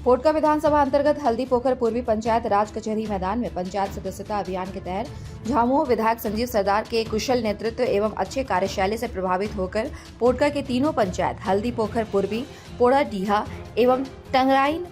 पोटका विधानसभा अंतर्गत हल्दी पोखर पूर्वी पंचायत राज कचहरी मैदान में पंचायत सदस्यता अभियान के तहत झामुमो विधायक संजीव सरदार के कुशल नेतृत्व एवं अच्छे कार्यशैली से प्रभावित होकर पोटका के तीनों पंचायत हल्दी पोखर पूर्वी, पोड़ाडीहा एवं टंगराइन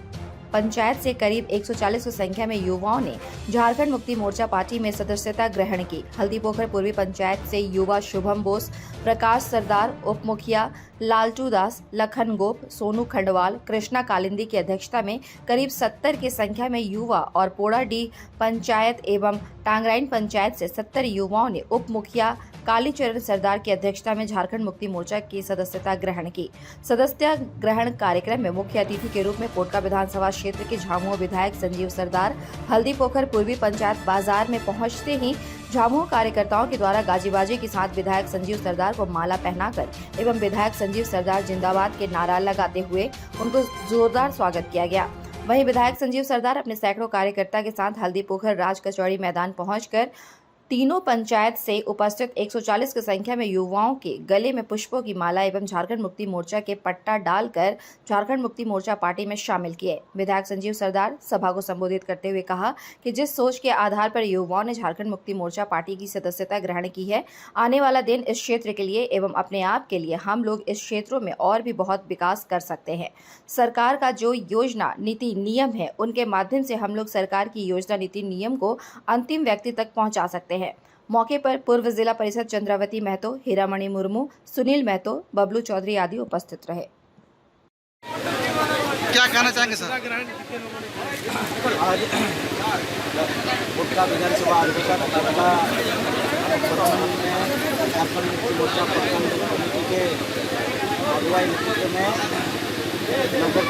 पंचायत से करीब 140 की संख्या में युवाओं ने झारखंड मुक्ति मोर्चा पार्टी में सदस्यता ग्रहण की। हल्दी पोखर पूर्वी पंचायत से युवा शुभम बोस, प्रकाश सरदार, उप मुखिया लालटू दास, लखन गोप, सोनू खंडवाल, कृष्णा कालिंदी की अध्यक्षता में करीब 70 की संख्या में युवा और पोड़ाडीह पंचायत एवं टांगराइन पंचायत से 70 युवाओं ने उप मुखिया कालीचरण सरदार की अध्यक्षता में झारखंड मुक्ति मोर्चा की सदस्यता ग्रहण की। सदस्यता ग्रहण कार्यक्रम में मुख्य अतिथि के रूप में पोटका विधानसभा क्षेत्र के झामुमो विधायक संजीव सरदार हल्दी पोखर पूर्वी पंचायत बाजार में पहुंचते ही झामुमो कार्यकर्ताओं के द्वारा गाजी बाजी के साथ विधायक संजीव सरदार को माला पहनाकर एवं विधायक संजीव सरदार जिंदाबाद के नारा लगाते हुए उनको जोरदार स्वागत किया गया। वहीं विधायक संजीव सरदार अपने सैकड़ों कार्यकर्ता के साथ हल्दी पोखर राज कचौड़ी मैदान पहुंचकर तीनों पंचायत से उपस्थित 140 की संख्या में युवाओं के गले में पुष्पों की माला एवं झारखंड मुक्ति मोर्चा के पट्टा डालकर झारखंड मुक्ति मोर्चा पार्टी में शामिल किए। विधायक संजीव सरदार सभा को संबोधित करते हुए कहा कि जिस सोच के आधार पर युवाओं ने झारखंड मुक्ति मोर्चा पार्टी की सदस्यता ग्रहण की है, आने वाला दिन इस क्षेत्र के लिए एवं अपने आप के लिए हम लोग इस क्षेत्रों में और भी बहुत विकास कर सकते हैं। सरकार का जो योजना नीति नियम है, उनके माध्यम से हम लोग सरकार की योजना नीति नियम को अंतिम व्यक्ति तक पहुंचा सकते हैं। मौके पर पूर्व जिला परिषद चंद्रावती महतो, हीरामणि मुर्मू, सुनील महतो, बबलू चौधरी आदि उपस्थित रहे। क्या कहना चाहेंगे सर? आज पोटका विधानसभा झारखंड मुक्ति मोर्चा प्रखंड कमेटी के अगुवाई नेतृत्व में लगभग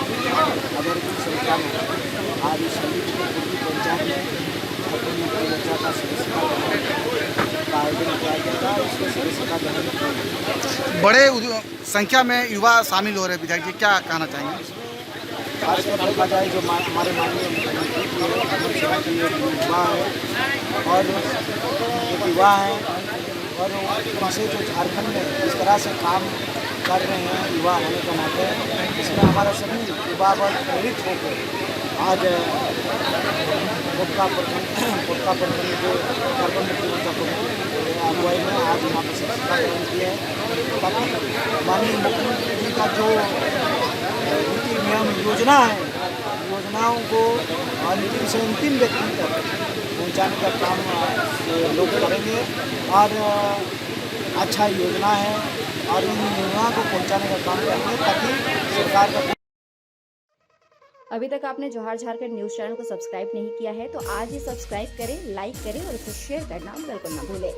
1000 की संख्या में आज इस पूर्वी पंचायत में झारखंड मुक्ति मोर्चा का सदस्यता का आयोजन किया गया था। इसमें सदस्यता ग्रहण बड़े संख्या में युवा शामिल हो रहे हैं। विधायक जी क्या कहना चाहेंगे? खासकर देखा जाए जो हमारे माननीय मुख्यमंत्री जी युवा है और युवा हैं और उनसे जो झारखंड में जिस तरह से काम कर रहे हैं युवा होने के नाते, इसमें हमारा सभी युवा वर्ग प्रेरित होकर आज पोटका प्रखंड जो झारखंड मुक्ति मोर्चा प्रखंड अगुवाई में आज यहाँ पर सदस्यता ग्रहण की है, ताकि माननीय मुख्यमंत्री जी का जो नीति नियम योजना है, योजनाओं को अंतिम से अंतिम व्यक्ति तक पहुँचाने का काम लोग करेंगे और अच्छा योजना है और इन योजनाओं को पहुँचाने का काम करेंगे ताकि सरकार का। अभी तक आपने जोहार झारखंड न्यूज चैनल को सब्सक्राइब नहीं किया है तो आज ही सब्सक्राइब करें, लाइक करें और इसे शेयर करना बिल्कुल ना भूलें।